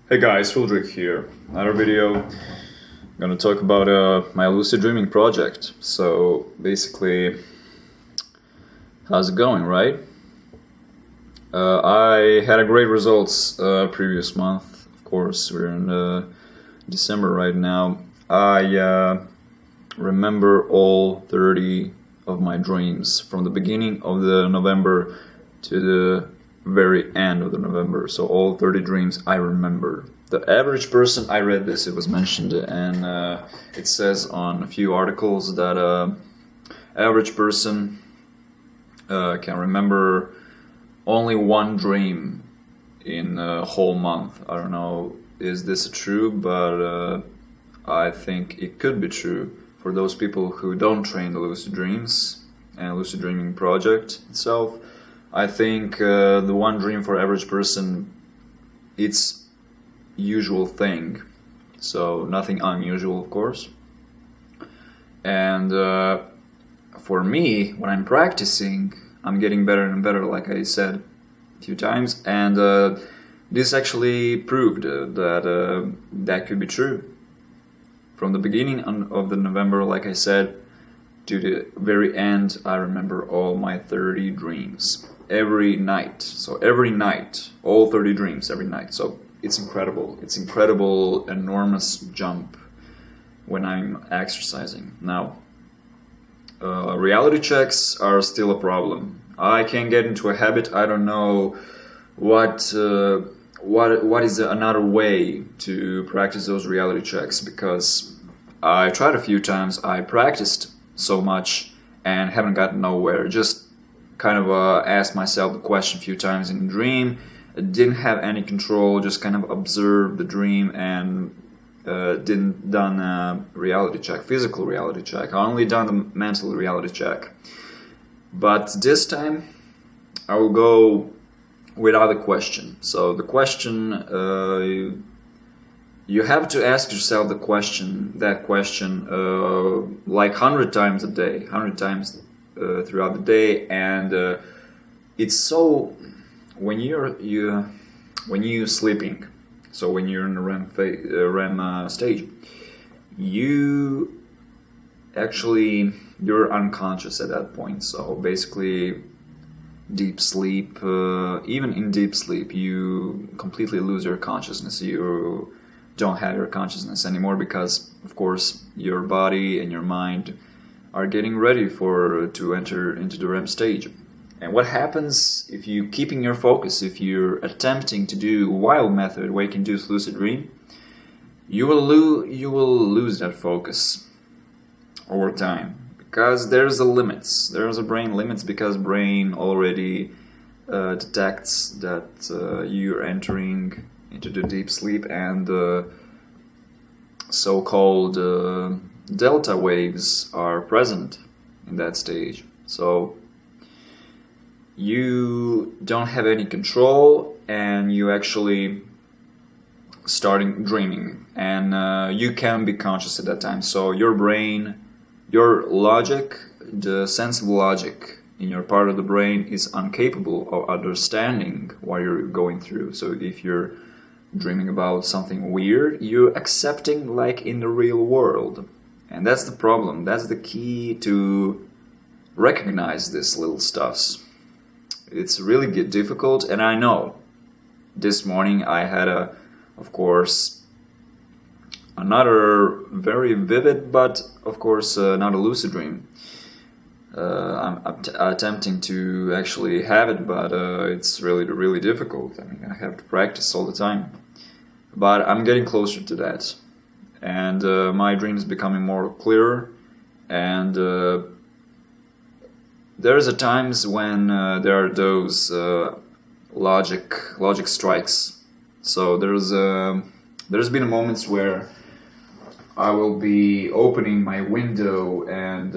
Hey guys, Fuldrick here. Another video. I'm gonna talk about my lucid dreaming project. So basically, how's it going, right? I had a great results previous month. Of course, we're in December right now. I remember all 30 of my dreams from the beginning of the November to the very end of the November. So all 30 dreams I remember. The average person, I read this, it was mentioned, and it says on a few articles that average person can remember only one dream in a whole month. I don't know, is this true, but I think it could be true for those people who don't train the lucid dreams and lucid dreaming project itself. I think the one dream for average person, it's usual thing, so nothing unusual, of course. And for me, when I'm practicing, I'm getting better and better, like I said a few times, and this actually proved that that could be true. From the beginning of the November, like I said, to the very end, I remember all my 30 dreams every night. So every night, all 30 dreams every night. So it's incredible. It's incredible, enormous jump when I'm exercising. Now, reality checks are still a problem. I can't get into a habit. I don't know what is another way to practice those reality checks, because I tried a few times. I practiced so much and haven't gotten nowhere. Just kind of asked myself the question a few times in a dream. I didn't have any control, just kind of observed the dream and didn't done a reality check, physical reality check. I only done the mental reality check. But this time I will go with other question. So the question, you have to ask yourself that question like 100 times a day, 100 times throughout the day, and it's so when you're sleeping, so when you're in the REM stage, you're unconscious at that point. So basically, deep sleep, even in deep sleep, you completely lose your consciousness. You don't have your consciousness anymore because, of course, your body and your mind are getting ready to enter into the REM stage. And what happens if you keeping your focus, if you're attempting to do wild method, wake-induced lucid dream, you will lose that focus over time, because there's a brain limits, because brain already detects that you're entering into the deep sleep, and so-called delta waves are present in that stage. So you don't have any control, and you actually starting dreaming, and you can be conscious at that time. So your brain, your logic, the sense of logic in your part of the brain is incapable of understanding what you're going through. So if you're dreaming about something weird, you're accepting like in the real world. And that's the problem. That's the key to recognize these little stuffs. It's really difficult, and I know this morning I had of course, another very vivid, but of course not a lucid dream. I'm attempting to actually have it, but it's really difficult. I mean, I have to practice all the time. But I'm getting closer to that, and my dream is becoming more clearer, and there's a times when there are those logic strikes. So there's been moments where I will be opening my window, and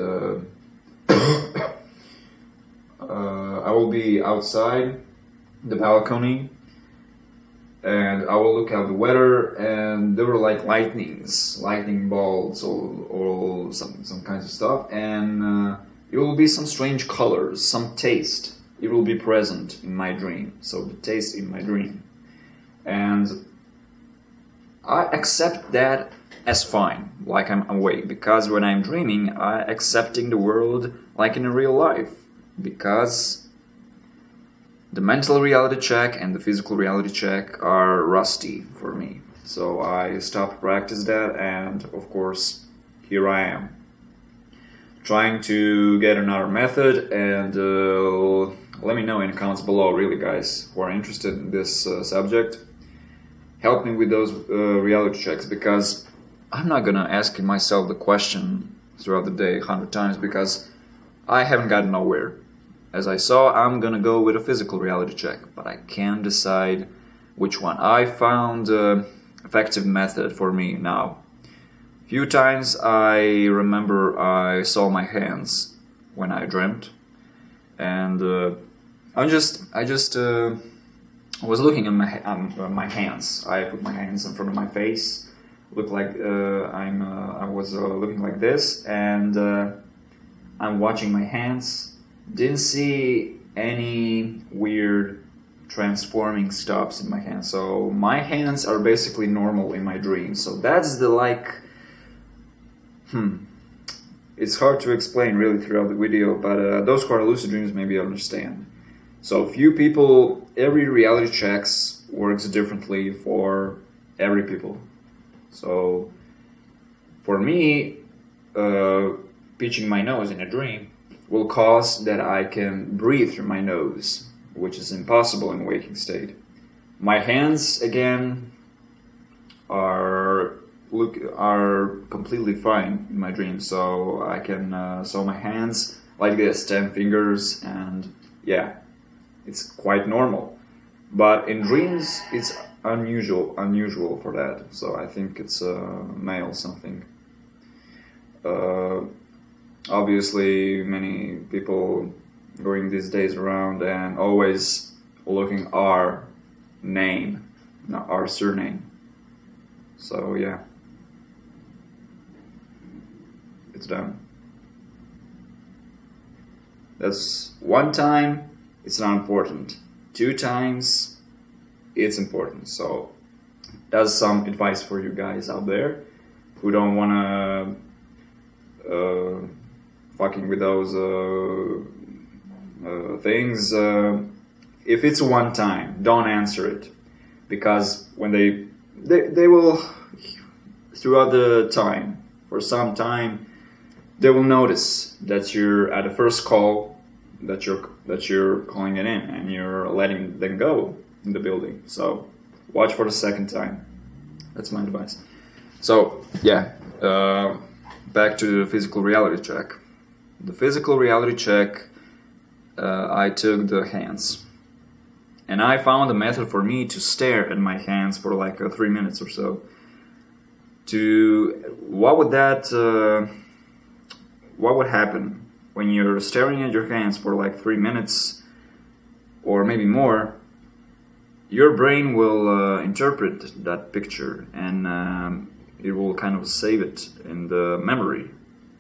I will be outside the balcony, and I will look at the weather, and there were like lightning bolts, or some kinds of stuff, and it will be some strange colors, some taste. It will be present in my dream. So the taste in my dream, and I accept that as fine, like I'm awake, because when I'm dreaming, I'm accepting the world like in a real life, because the mental reality check and the physical reality check are rusty for me. So I stopped practice that, and of course, here I am, trying to get another method, and let me know in the comments below, really, guys, who are interested in this subject. Help me with those reality checks, because I'm not gonna ask myself the question throughout the day 100 times, because I haven't gotten nowhere. As I saw, I'm gonna go with a physical reality check, but I can't decide which one. I found an effective method for me now. Few times I remember I saw my hands when I dreamt, and I just was looking at my hands. I put my hands in front of my face, look like I was looking like this, and I'm watching my hands. Didn't see any weird transforming stops in my hands. So my hands are basically normal in my dreams. So that's the it's hard to explain really throughout the video, but those who are lucid dreams maybe understand. So few people, every reality checks works differently for every people. So for me, pitching my nose in a dream will cause that I can breathe through my nose, which is impossible in waking state. My hands, again, are completely fine in my dreams, so I can so my hands like this, 10 fingers, and yeah, it's quite normal. But in dreams, it's unusual for that. So I think it's male something. Obviously, many people going these days around and always looking our name, not our surname. So yeah, it's done. That's one time, it's not important. 2 times, it's important. So that's some advice for you guys out there who don't wanna fucking with those things. If it's one time, don't answer it, because when they will, throughout the time, for some time, they will notice that you're at the first call, that you're calling it in, and you're letting them go in the building. So watch for the second time. That's my advice. So yeah, back to the physical reality check. The physical reality check, I took the hands, and I found a method for me to stare at my hands for like 3 minutes or so. What would happen when you're staring at your hands for like 3 minutes or maybe more? Your brain will interpret that picture, and it will kind of save it in the memory,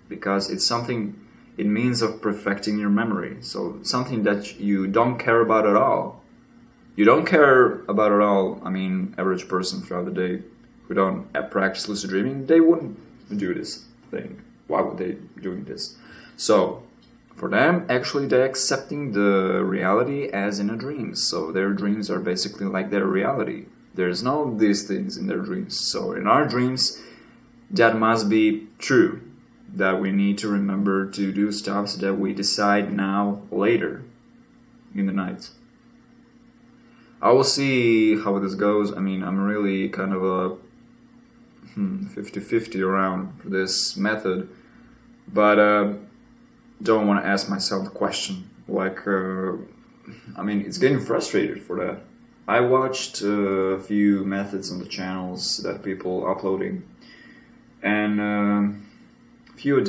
because it's something, it means of perfecting your memory. So something that you don't care about at all. You don't care about at all. I mean, average person throughout the day who don't practice lucid dreaming, they wouldn't do this thing. Why would they doing this? So for them, actually, they're accepting the reality as in a dream. So their dreams are basically like their reality. There's no these things in their dreams. So in our dreams, that must be true. That we need to remember to do stuff that we decide now, later in the night. I will see how this goes. I mean, I'm really kind of a 50-50 around for this method, but don't want to ask myself the question. Like, I mean, it's getting frustrated for that. I watched a few methods on the channels that people uploading, and few of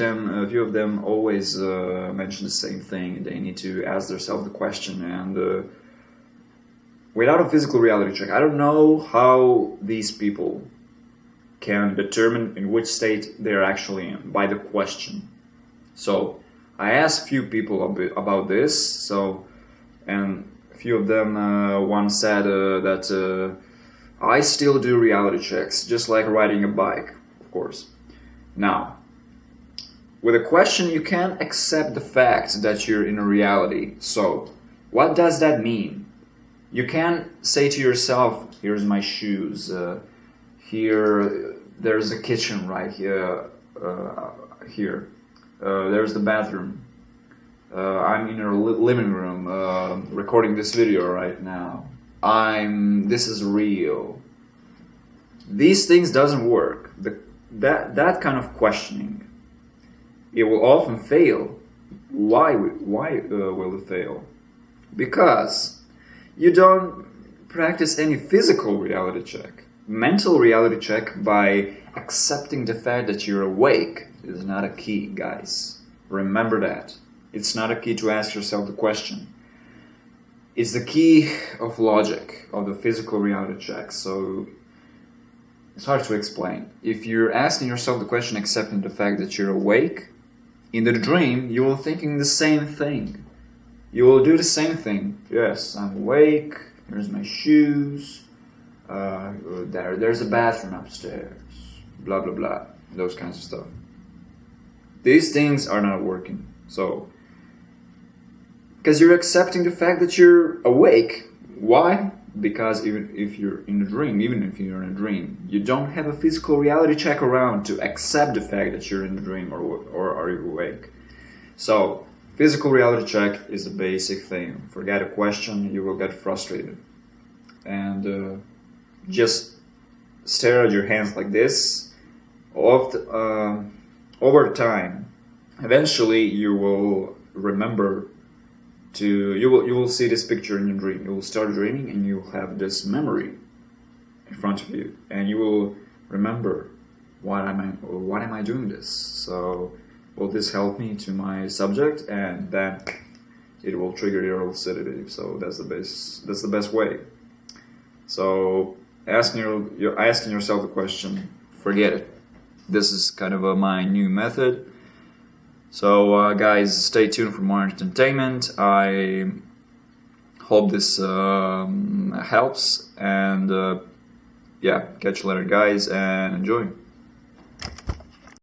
them always mention the same thing. They need to ask themselves the question, and without a physical reality check, I don't know how these people can determine in which state they're actually in by the question. So I asked few people about this. So, and a few of them, one said that I still do reality checks, just like riding a bike, of course. Now, with a question, you can't accept the fact that you're in a reality. So, what does that mean? You can't say to yourself, here's my shoes, here, there's a kitchen right here, there's the bathroom, I'm in a living room recording this video right now. This is real. These things doesn't work. That kind of questioning, it will often fail. Why will it fail? Because you don't practice any physical reality check. Mental reality check by accepting the fact that you're awake is not a key, guys. Remember that. It's not a key to ask yourself the question. It's the key of logic, of the physical reality check. So it's hard to explain. If you're asking yourself the question, accepting the fact that you're awake, in the dream, you will thinking the same thing. You will do the same thing. Yes, I'm awake. Here's my shoes. There's a bathroom upstairs. Blah, blah, blah. Those kinds of stuff. These things are not working. So, because you're accepting the fact that you're awake. Why? Because even if you're in a dream, you don't have a physical reality check around to accept the fact that you're in a dream or are you awake. So, physical reality check is the basic thing. Forget a question, you will get frustrated. And just stare at your hands like this. Over time, eventually you will remember you will see this picture in your dream. You will start dreaming and you will have this memory in front of you, and you will remember, why am I doing this? So will this help me to my subject? And then it will trigger your lucidity. So that's the best way. So asking yourself the question, forget it. This is kind of my new method. So guys, stay tuned for more entertainment. I hope this helps, and yeah, catch you later guys, and enjoy.